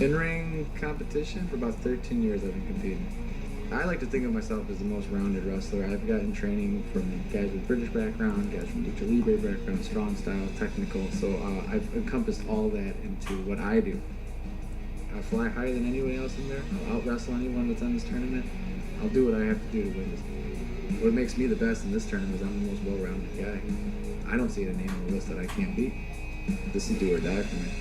In-ring competition for about 13 years I've been competing. I like to think of myself as the most rounded wrestler. I've gotten training from guys with British background, guys from Lucha Libre background, strong style, technical. So I've encompassed all that into what I do. I'll fly higher than anyone else in there. I'll out-wrestle anyone that's in this tournament. I'll do what I have to do to win this. What makes me the best in this tournament is I'm the most well-rounded guy. I don't see a name on the list that I can't beat. This is do or die for me.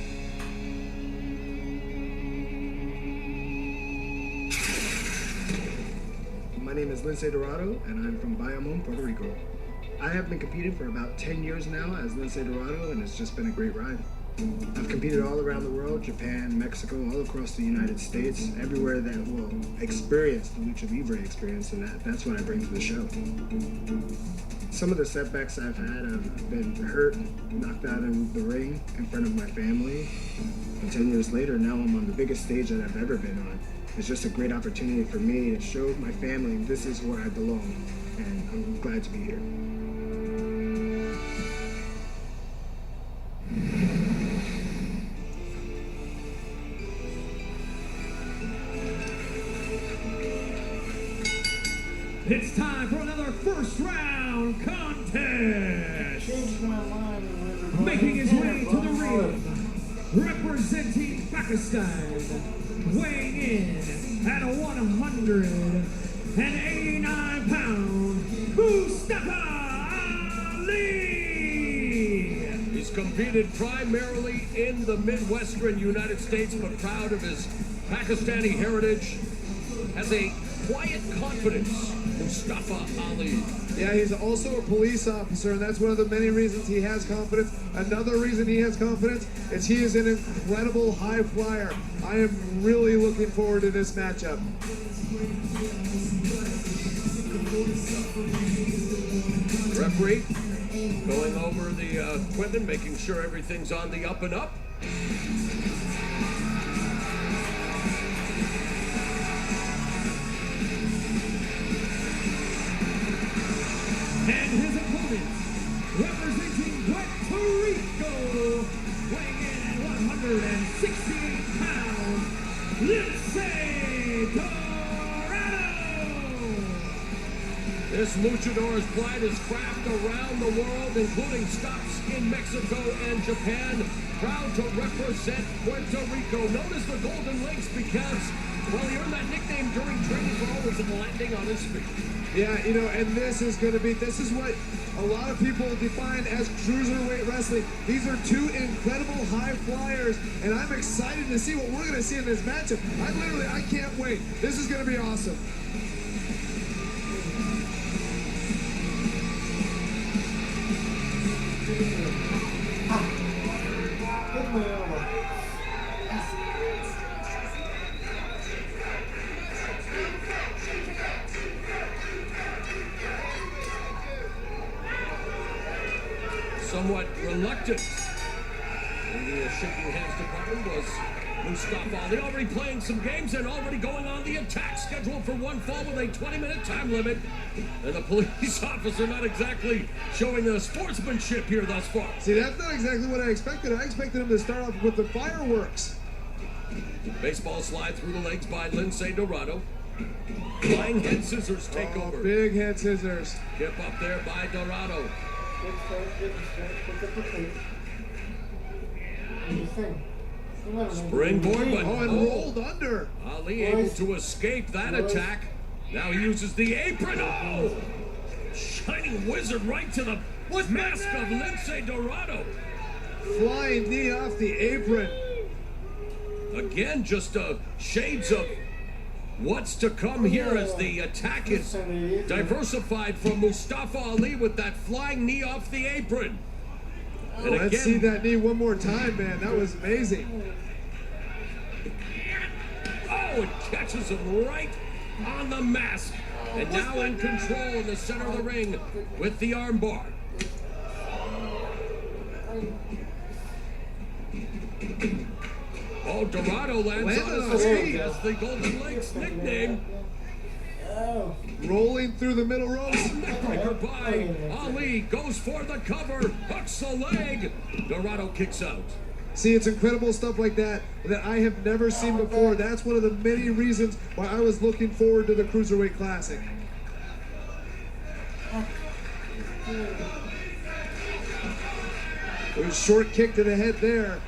My name is Lince Dorado, and I'm from Bayamon, Puerto Rico. I have been competing for about 10 years now as Lince Dorado, and it's just been a great ride. I've competed all around the world, Japan, Mexico, all across the United States, everywhere that will experience the Lucha Libre experience, and that's what I bring to the show. Some of the setbacks I've had, I've been hurt, knocked out in the ring in front of my family, and 10 years later, now I'm on the biggest stage that I've ever been on. It's just a great opportunity for me to show my family this is where I belong, and I'm glad to be here. It's time for another first round contest. Making his way to the ring, representing Pakistan, weighing in at 189 pounds, Mustafa Ali. He's competed primarily in the Midwestern United States, but proud of his Pakistani heritage, has a quiet confidence. Mustafa Ali. Yeah, he's also a police officer, and that's one of the many reasons he has confidence. Another reason he has confidence is he is an incredible high flyer. I am really looking forward to this matchup. Referee going over the equipment, making sure everything's on the up and up. And his opponent, representing Puerto Rico, weighing in at 168 pounds, Lince Dorado. This luchador has plied his craft around the world, including stops in Mexico and Japan. Proud to represent Puerto Rico, known as the Golden Links because, well, he earned that nickname during training for always landing on his feet. Yeah, you know, and this is what a lot of people define as cruiserweight wrestling. These are two incredible high flyers, and I'm excited to see what we're going to see in this matchup. I can't wait. This is going to be awesome. Somewhat reluctant in the shaking hands department was Mustafa Ali, already playing some games and already going on the attack, scheduled for one fall with a 20-minute time limit. And the police officer not exactly showing the sportsmanship here thus far. See, that's not exactly what I expected. I expected him to start off with the fireworks. Baseball slide through the legs by Lince Dorado. Flying head scissors take over. Big head scissors. Kip up there by Dorado. Springboard, but rolled under. Ali able to escape that attack. Now he uses the apron. Oh! Shining wizard right to the mask of Lince Dorado. Flying knee off the apron. Again, just shades of what's to come here as the attack is diversified from Mustafa Ali with that flying knee off the apron. And Let's again, see that knee one more time, man. That was amazing. oh, it catches him right on the mask. And now in control in the center of the ring with the armbar. Oh, Dorado lands on his feet. That's the Golden Links nickname. Rolling through the middle ropes. Neckbreaker by Ali. Goes for the cover. Hooks the leg. Dorado kicks out. See, it's incredible stuff like that that I have never seen before. That's one of the many reasons why I was looking forward to the Cruiserweight Classic. It was a short kick to the head there.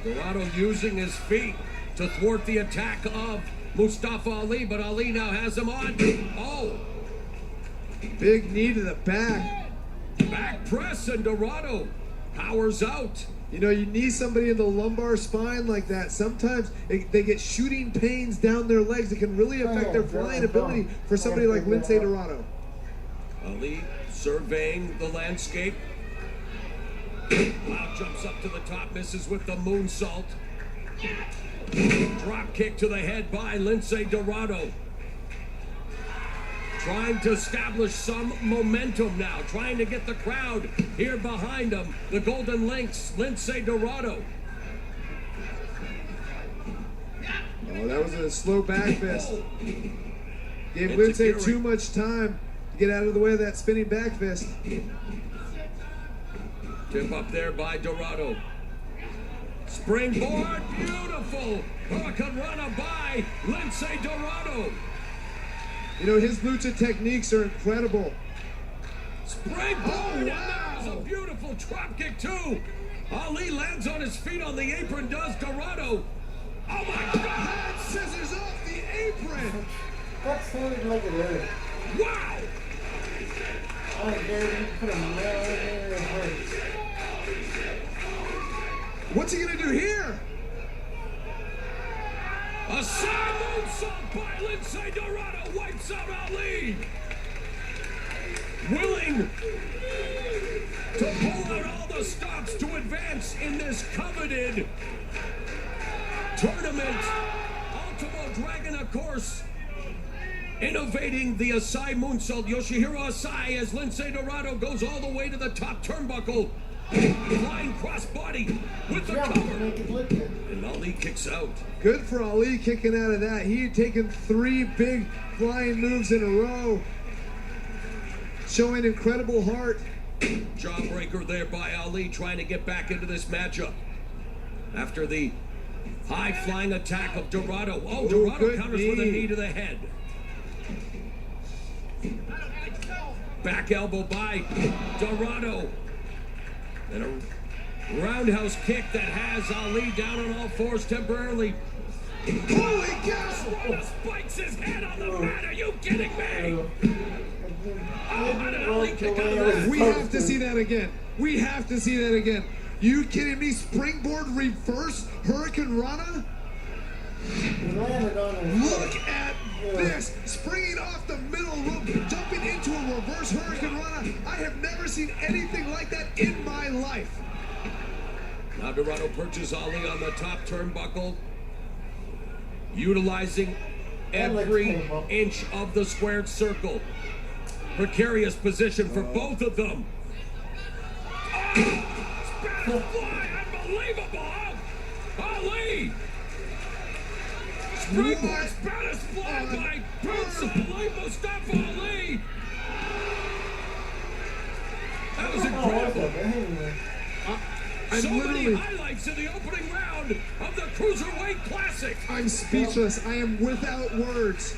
Dorado using his feet to thwart the attack of Mustafa Ali, but Ali now has him on. Oh, Big knee to the back. back press, and Dorado powers out. You know, you need somebody in the lumbar spine like that. Sometimes they get shooting pains down their legs. It can really affect their flying ability for somebody like Lince Dorado. Ali surveying the landscape. Wow, jumps up to the top, misses with the moonsault. Drop kick to the head by Lince Dorado. Trying to establish some momentum now, trying to get the crowd here behind him. The Golden Lynx, Lince Dorado. Oh, that was a slow back fist. Gave It's Lince Akiri. too much time to get out of the way of that spinning back fist. Tip up there by Dorado. Springboard, beautiful. Hurricane Rana by Lince Dorado. You know, his lucha techniques are incredible. Springboard, Oh, and that was wow. a beautiful drop kick too. Ali lands on his feet on the apron, does Dorado. Oh my God! Head scissors off the apron. That sounded like it hurt. Wow! I dare you put a nail in there, it hurts. What's he gonna do here? A side moonsault by Lince Dorado wipes out Ali. Willing to pull out all the stops to advance in this coveted tournament. Ultimo Dragon, of course, innovating the Asai moonsault. Yoshihiro Asai as Lince Dorado goes all the way to the top turnbuckle. Flying crossbody with the Yeah, cover. make it look good. And Ali kicks out. Good for Ali kicking out of that. He had taken 3 big flying moves in a row, showing incredible heart. Jawbreaker there by Ali, trying to get back into this matchup. After the high-flying attack of Dorado. Oh, Dorado good counters with a knee. knee to the head. Back elbow by Dorado. And a roundhouse kick that has Ali down on all fours temporarily. Holy cow! Dorado spikes his head on the mat. Are you kidding me? Oh, how did Ali kick out of that? We have to see that again. We have to see that again. You kidding me? Springboard reverse Hurricane Rana? He landed on his Look at this! Springing off the middle rope, jumping into a reverse Hurricane Rana. I have never seen anything like that in my life. Now Dorado perches Ali on the top turnbuckle, utilizing every inch of the squared circle. Precarious position for both of them. Oh, Spanish fly, unbelievable! Ali! Springboard What Spanish fly on by Prince Ali, Mustafa Ali! That was Oh, what's incredible. up, man? I'm So many literally, highlights in the opening round of the Cruiserweight Classic. I'm speechless. I am without words.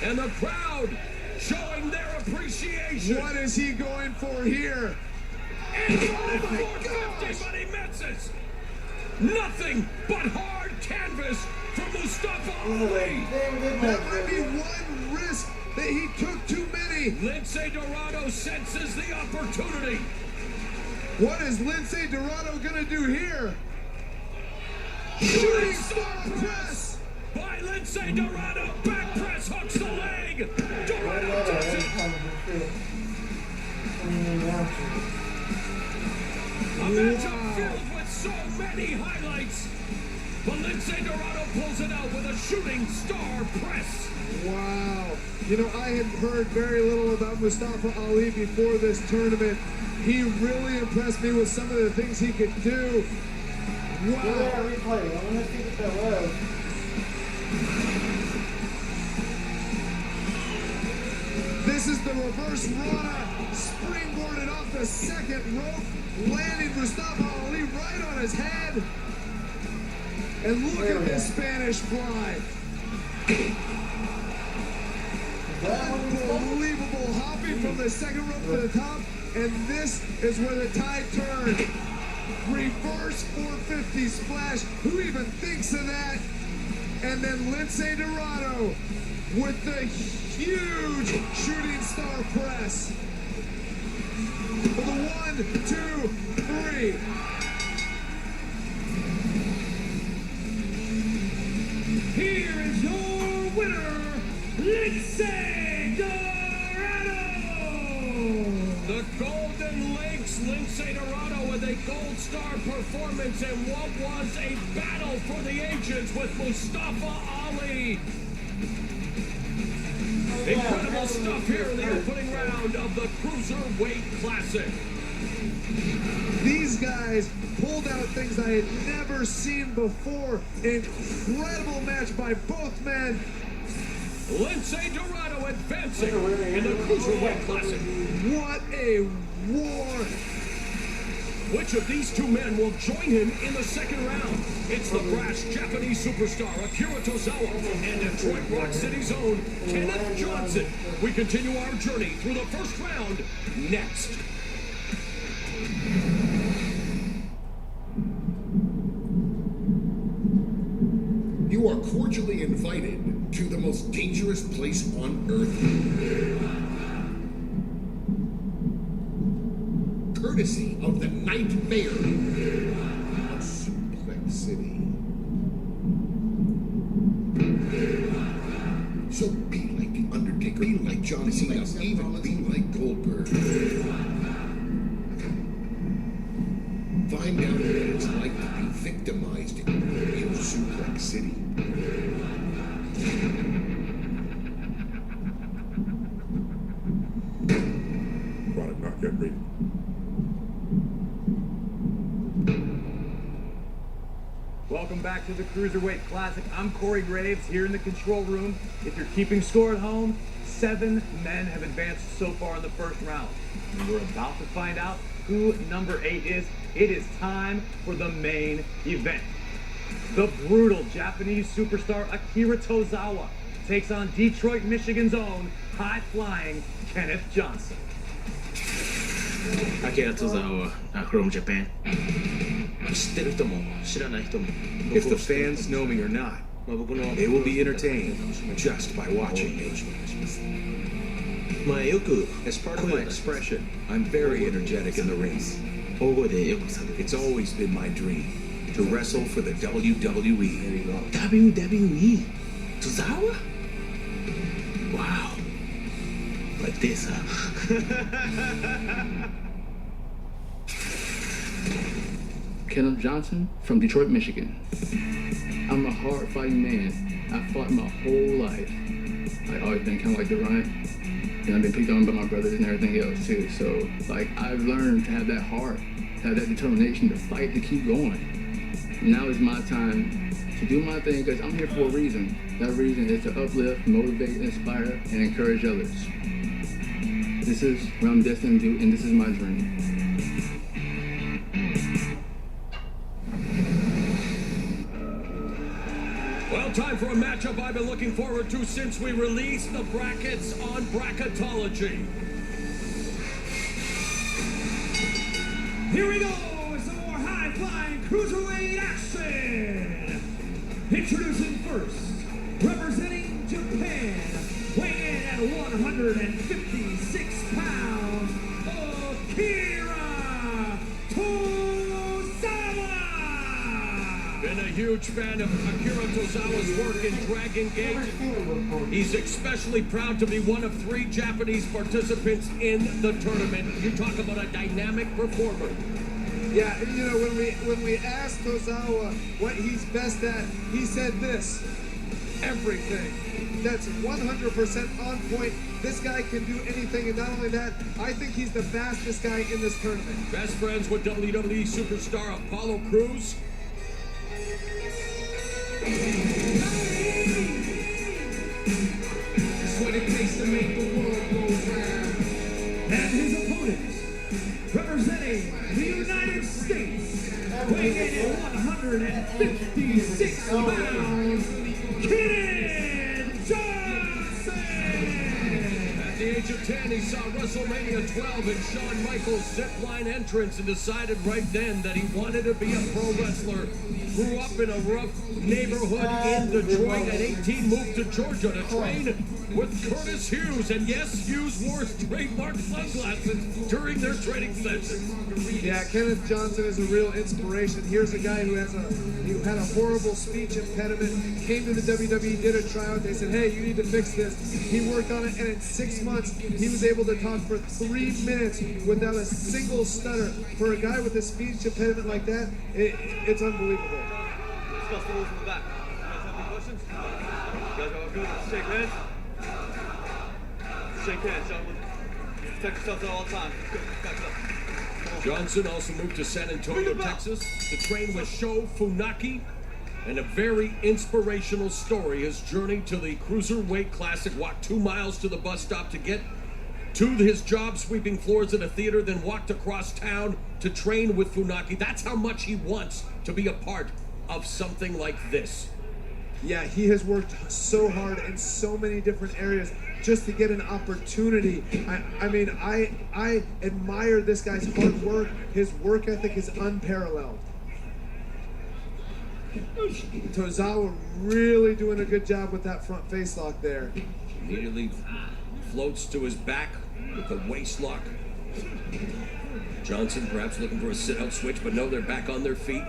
And the crowd showing their appreciation. What is he going for here? And my 450, but he misses. Nothing but hard canvas from Mustafa Ali. Damn good That match, might be baby. one risk that he took too many. Lince Dorado senses the opportunity. What is Lince Dorado gonna do here? Shooting star press. By Lince Dorado. Back press hooks the leg. Dorado Yeah, does every it. time we do it. Announcer. A matchup filled with so many highlights. But Lince Dorado pulls it out with a shooting star press. Wow. You know, I had heard very little about Mustafa Ali before this tournament. He really impressed me with some of the things he could do. Give that Wow. replay. I want to see what that was. This is the reverse Rana, springboarded off the second rope. landing Mustafa Ali right on his head. And look at this Spanish fly. Unbelievable, hopping from the second rope to the top. And this is where the tide turned. Reverse 450 splash. Who even thinks of that? And then Lince Dorado with the huge shooting star press. For the 1, 2, 3. Here is your winner, Lince Dorado! The Golden Links, Lince Dorado with a gold star performance in what was a battle for the ages with Mustafa Ali. Incredible stuff here in the opening round of the Cruiserweight Classic. These guys pulled out things I had never seen before. Incredible match by both men. Lince Dorado advancing in the Cruiserweight Classic. What a war. Which of these two men will join him in the second round? It's the brash Japanese superstar Akira Tozawa and Detroit Rock City's own Kenneth Johnson. We continue our journey through the first round next. You are cordially invited to the most dangerous place on earth. Courtesy of the Nightmare of Suplex City. So be like The Undertaker, be like John Cena, even be like Goldberg. Find out what it's like to be victimized in Suplex City. Product not yet ready. Welcome back to the Cruiserweight Classic. I'm Corey Graves here in the control room. If you're keeping score at home, 7 men have advanced so far in the first round. And we're about to find out who number 8 is. It is time for the main event. The brutal Japanese superstar Akira Tozawa takes on Detroit, Michigan's own high-flying Kenneth Johnson. Akira Tozawa from Japan. If the fans know me or not, they will be entertained just by watching me. As part of my expression, I'm very energetic in the ring. It's always been my dream to wrestle for the WWE. WWE? Tozawa? Wow. Like this, huh? Kenneth Johnson from Detroit, Michigan. I'm a hard-fighting man. I fought my whole life. I've always been kind of like the Ryan. And I've been picked on by my brothers and everything else too. So, like, I've learned to have that heart, to have that determination to fight, to keep going. Now is my time to do my thing because I'm here for a reason. That reason is to uplift, motivate, inspire, and encourage others. This is what I'm destined to do, and this is my dream. Well, time for a matchup I've been looking forward to since we released the brackets on Bracketology. Here we go, some more high-flying cruiserweight action. Introducing first, representing Japan, weighing in at 156 pounds, Akira Tozawa. Been a huge fan of Akira Tozawa's work in Dragon Gate. He's especially proud to be one of 3 Japanese participants in the tournament. You talk about a dynamic performer. Yeah, you know, when we asked Tozawa what he's best at, he said this: everything. That's 100% on point. This guy can do anything, and not only that, I think he's the fastest guy in this tournament. Best friends with WWE superstar Apollo Crews. It's what it takes to make the world go round. And his opponents, representing the United weighing in at 156 pounds, Kenneth Johnson. At the age of 10, he saw WrestleMania 12 and Shawn Michaels' zipline entrance and decided right then that he wanted to be a pro wrestler. Grew up in a rough neighborhood in Detroit. At 18, moved to Georgia to train with Curtis Hughes. And yes, Hughes wore his trademark sunglasses during their training sessions. Yeah, Kenneth Johnson is a real inspiration. Here's a guy who had a horrible speech impediment, came to the WWE, did a tryout. They said, hey, you need to fix this. He worked on it, and in 6 months, he was able to talk for 3 minutes without a single stutter. For a guy with a speech impediment like that, it's unbelievable. Discuss the rules in the back. You guys have any questions? You guys are good? Shake hands. Shake hands, gentlemen. Protect yourselves at all times. Good. Back it up. Johnson also moved to San Antonio, Texas to train with Sho Funaki. And a very inspirational story, his journey to the Cruiserweight Classic, walked 2 miles to the bus stop to get to his job sweeping floors at a theater, then walked across town to train with Funaki. That's how much he wants to be a part of something like this. Yeah, he has worked so hard in so many different areas just to get an opportunity. I mean, I admire this guy's hard work. His work ethic is unparalleled. Tozawa really doing a good job with that front face lock there. Immediately floats to his back with the waist lock. Johnson perhaps looking for a sit-out switch, but no, they're back on their feet.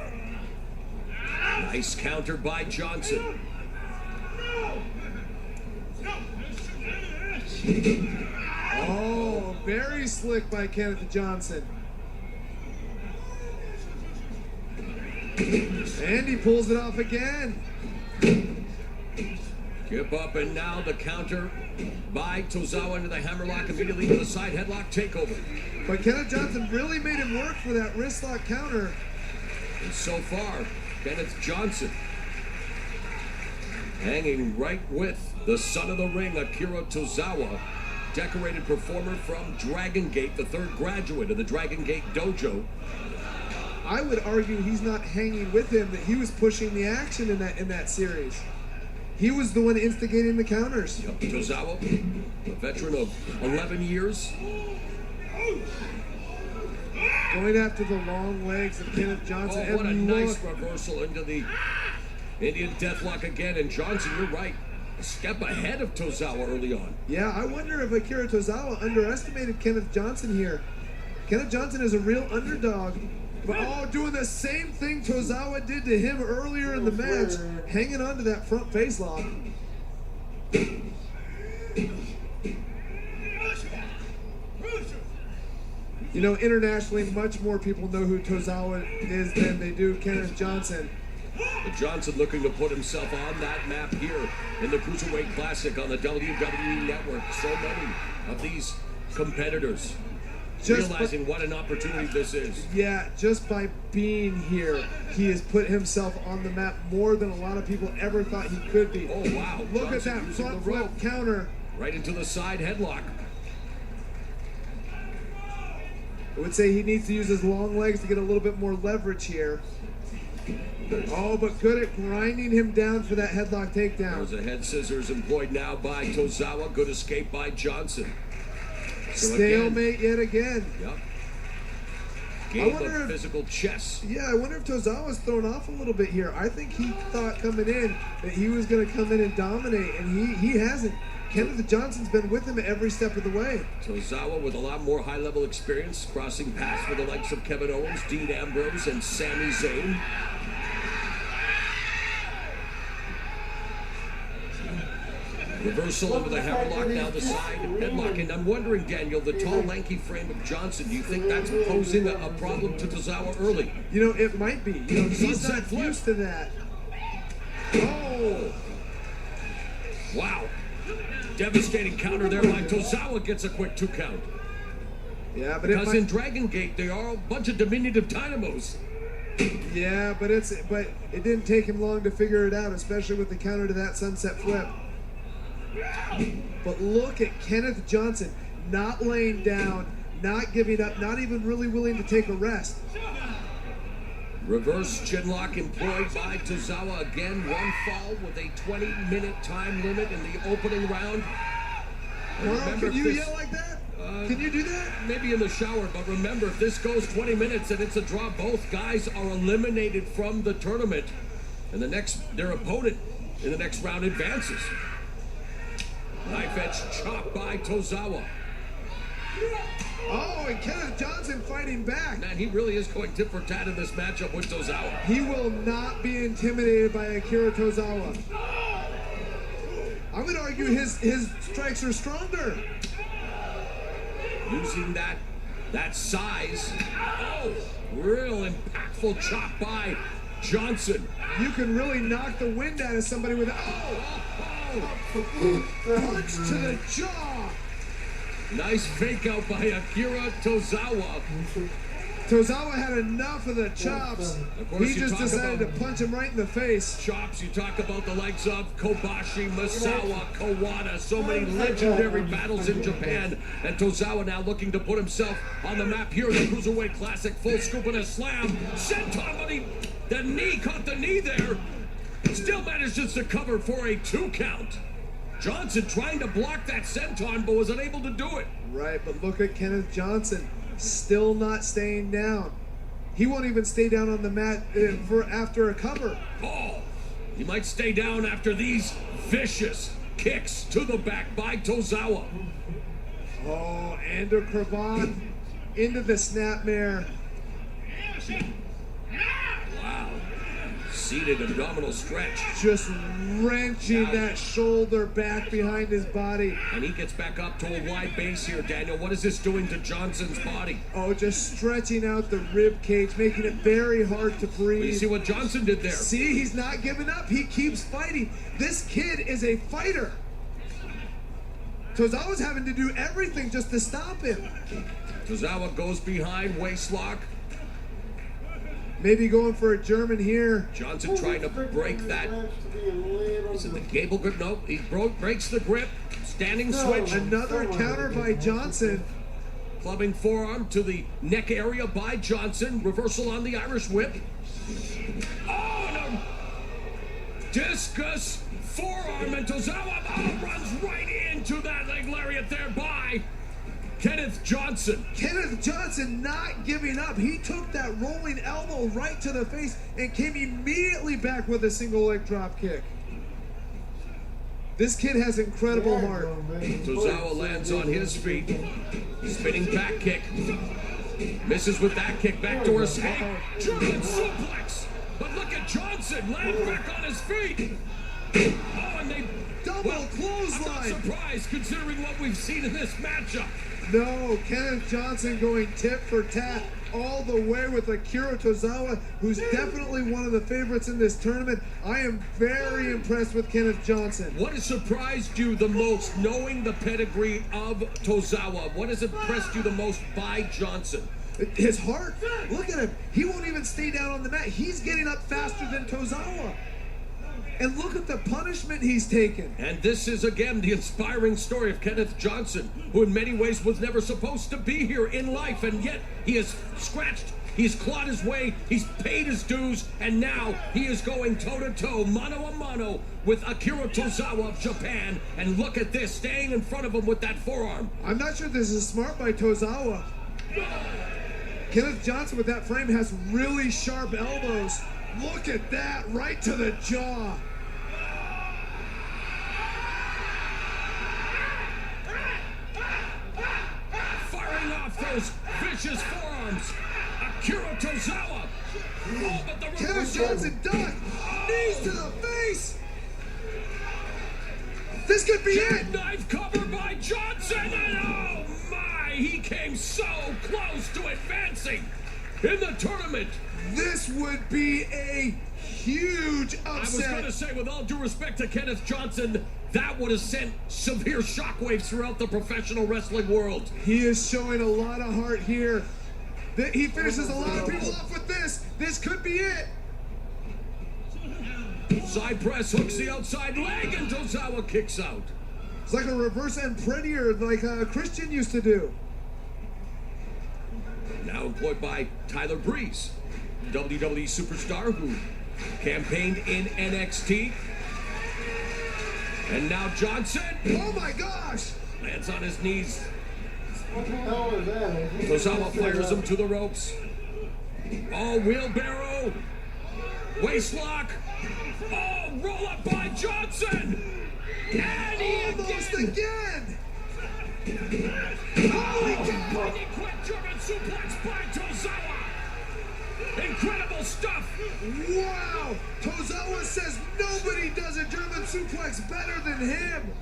Nice counter by Johnson. Oh, very slick by Kenneth Johnson. And he pulls it off again. Kip up, and now the counter by Tozawa into the hammerlock, immediately to the side headlock takeover. But Kenneth Johnson really made him work for that wrist lock counter. And so far, Kenneth Johnson hanging right with the son of the ring, Akira Tozawa, decorated performer from Dragon Gate, the third graduate of the Dragon Gate Dojo. I would argue he's not hanging with him, that he was pushing the action in that series. He was the one instigating the counters. Yep. Tozawa, a veteran of 11 years. Going after the long legs of Kenneth Johnson. Oh, what a nice reversal into the Indian Deathlock again. And Johnson, you're right, a step ahead of Tozawa early on. Yeah, I wonder if Akira Tozawa underestimated Kenneth Johnson here. Kenneth Johnson is a real underdog. But doing the same thing Tozawa did to him earlier in the match, hanging on to that front face lock. You know, internationally, much more people know who Tozawa is than they do Kenneth Johnson. But Johnson looking to put himself on that map here in the Cruiserweight Classic on the WWE Network. So many of these competitors realizing what an opportunity this is. Yeah, just by being here, he has put himself on the map more than a lot of people ever thought he could be. Oh, wow. Look Johnson at that using front the rope. flip counter. Right into the side headlock. I would say he needs to use his long legs to get a little bit more leverage here. Oh, but good at grinding him down for that headlock takedown. There's a head scissors employed now by Tozawa. Good escape by Johnson. So stalemate yet again. Yep. Game of physical chess. Yeah, I wonder if Tozawa's thrown off a little bit here. I think he thought coming in that he was going to come in and dominate, and he hasn't. Kenneth Johnson's been with him every step of the way. Tozawa with a lot more high-level experience, crossing paths with the likes of Kevin Owens, Dean Ambrose, and Sami Zayn. Reversal into the hammerlock, now the side headlock. And I'm wondering, Daniel, the tall, lanky frame of Johnson, do you think that's posing a problem to Tozawa early? You know, it might be. You know, he's not used to that. Oh! Wow. Devastating counter there by Tozawa, gets a quick 2 count. Yeah, but because in Dragon Gate, they are a bunch of diminutive dynamos. Yeah, but it didn't take him long to figure it out, especially with the counter to that sunset flip. But look at Kenneth Johnson not laying down, not giving up, not even really willing to take a rest. Reverse chinlock employed by Tozawa again. One fall with a 20-minute time limit in the opening round. Carl, can you yell like that? Can you do that? Maybe in the shower, but remember, if this goes 20 minutes and it's a draw, both guys are eliminated from the tournament. And their opponent in the next round advances. Knife edge chop by Tozawa. Oh, and Kenneth Johnson fighting back. Man, he really is going tit for tat in this matchup with Tozawa. He will not be intimidated by Akira Tozawa. I would argue his strikes are stronger. Using that size. Oh, real impactful chop by Johnson. You can really knock the wind out of somebody with punch to the jaw. Nice fake out by Akira Tozawa. Tozawa had enough of the chops. He just decided to punch him right in the face. Chops, you talk about the likes of Kobashi, Misawa, Kawada, so many legendary battles in Japan. And Tozawa now looking to put himself on the map here in the Cruiserweight Classic. Full scoop and a slam. Senton, but the knee caught the knee there. Still manages to cover for a 2 count. Johnson trying to block that senton, but was unable to do it. Right, but look at Kenneth Johnson. Still not staying down. He won't even stay down on the mat after a cover. Oh, he might stay down after these vicious kicks to the back by Tozawa. Oh, Ander Cravat into the snapmare. Wow. Seated abdominal stretch. Just wrenching that shoulder back behind his body. And he gets back up to a wide base here, Daniel. What is this doing to Johnson's body? Oh, just stretching out the rib cage, making it very hard to breathe. You see what Johnson did there? See, he's not giving up. He keeps fighting. This kid is a fighter. Tozawa's having to do everything just to stop him. Tozawa goes behind, waistlock. Maybe going for a German here. Johnson trying to break that. Is it the cable grip? Nope. He breaks the grip. Standing switch. Another counter by Johnson. Clubbing forearm to the neck area by Johnson. Reversal on the Irish whip. Oh, no. Discus forearm, and Tozawa runs right into that leg lariat there by Kenneth Johnson. Kenneth Johnson not giving up. He took that rolling elbow right to the face and came immediately back with a single leg drop kick. This kid has incredible heart. Tozawa lands on his feet. Spinning back kick. Misses with that kick. Back to her head. German suplex. But look at Johnson land back on his feet. Oh, and they double clothesline. I'm not surprised considering what we've seen in this matchup. No, Kenneth Johnson going tit for tat all the way with Akira Tozawa, who's definitely one of the favorites in this tournament. I am very impressed with Kenneth Johnson. What has surprised you the most, knowing the pedigree of Tozawa? What has impressed you the most by Johnson? His heart. Look at him. He won't even stay down on the mat. He's getting up faster than Tozawa. And look at the punishment he's taken. And this is, again, the inspiring story of Kenneth Johnson, who in many ways was never supposed to be here in life, and yet he has scratched, he's clawed his way, he's paid his dues, and now he is going toe-to-toe, mano-a-mano, with Akira Tozawa of Japan. And look at this, staying in front of him with that forearm. I'm not sure this is smart by Tozawa. Kenneth Johnson with that frame has really sharp elbows. Look at that, right to the jaw. Firing off those vicious forearms. Akira Tozawa. Oh, but the Kenneth Johnson duck. Knees to the face. This could be it. Knife cover by Johnson. And oh my, he came so close to advancing in the tournament. This would be a huge upset. I was going to say, with all due respect to Kenneth Johnson, that would have sent severe shockwaves throughout the professional wrestling world. He is showing a lot of heart here. He finishes a lot of people off with this. This could be it. Side press hooks the outside leg, and Tozawa kicks out. It's like a reverse end prettier, like Christian used to do. Now employed by Tyler Breeze. WWE superstar who campaigned in NXT. And now Johnson. Oh my gosh! Lands on his knees. What the hell is that? Tozawa fires him to the ropes. Oh, wheelbarrow. Waistlock. Oh, roll up by Johnson. And he Almost again! Holy cow! He quit German suplex by Tozawa. Incredible stuff. Wow! Tozawa says nobody does a German suplex better than him.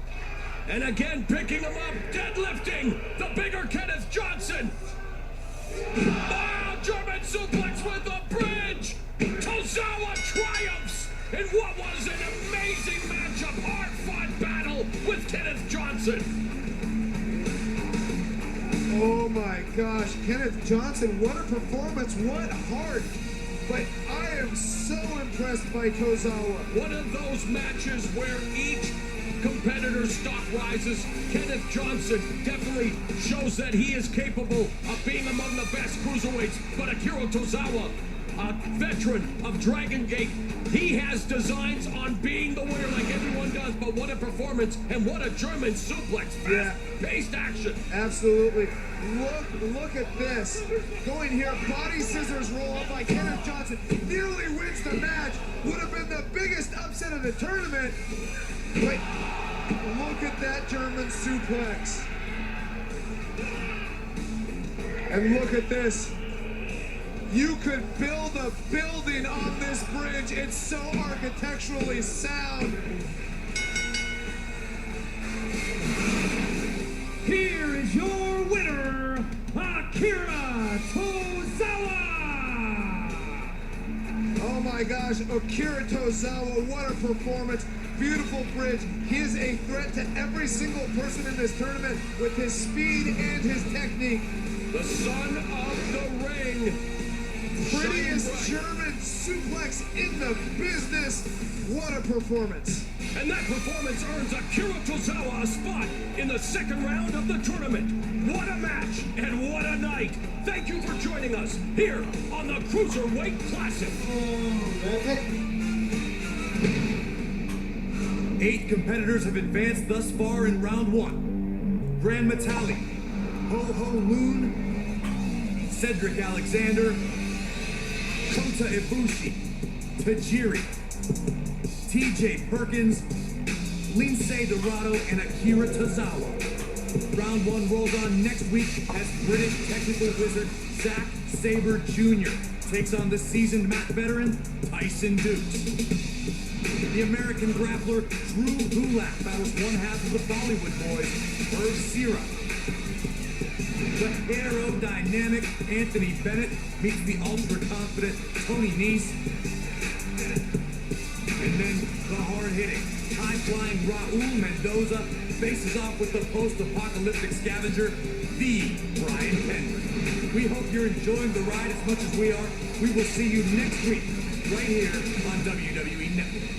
And again, picking him up, deadlifting the bigger Kenneth Johnson. Oh, German suplex with the bridge. Tozawa triumphs in what was an amazing matchup, hard-fought battle with Kenneth Johnson. Oh my gosh, Kenneth Johnson, what a performance, what heart. But I am so impressed by Tozawa. One of those matches where each competitor's stock rises. Kenneth Johnson definitely shows that he is capable of being among the best cruiserweights. But Akira Tozawa, a veteran of Dragon Gate, he has designs on being the winner like everyone does. But what a performance and what a German suplex. Fast-paced action. Absolutely. Look at this. Going here, body scissors roll up by Kenneth Johnson. Nearly wins the match. Would have been the biggest upset of the tournament. But look at that German suplex. And look at this. You could build a building on this bridge. It's so architecturally sound. Here is your winner, Akira Tozawa! Oh my gosh, Akira Tozawa, what a performance. Beautiful bridge. He is a threat to every single person in this tournament with his speed and his technique. The son of the ring. Prettiest German suplex in the business. What a performance. And that performance earns Akira Tozawa a spot in the second round of the tournament. What a match and what a night. Thank you for joining us here on the Cruiserweight Classic. That's it. 8 competitors have advanced thus far in round 1. Gran Metali, Ho-Ho Loon, Cedric Alexander, Kota Ibushi, Tajiri, TJ Perkins, Lince Dorado, and Akira Tozawa. Round 1 rolls on next week as British technical wizard Zack Sabre Jr. takes on the seasoned mat veteran Tyson Dukes. The American grappler Drew Gulak battles one half of the Bollywood boys, Herb Sira. The aerodynamic Anthony Bennett meets the ultra-confident Tony Nese. And then the hard-hitting, high-flying Raul Mendoza faces off with the post-apocalyptic scavenger, the Brian Kendrick. We hope you're enjoying the ride as much as we are. We will see you next week, right here on WWE Network.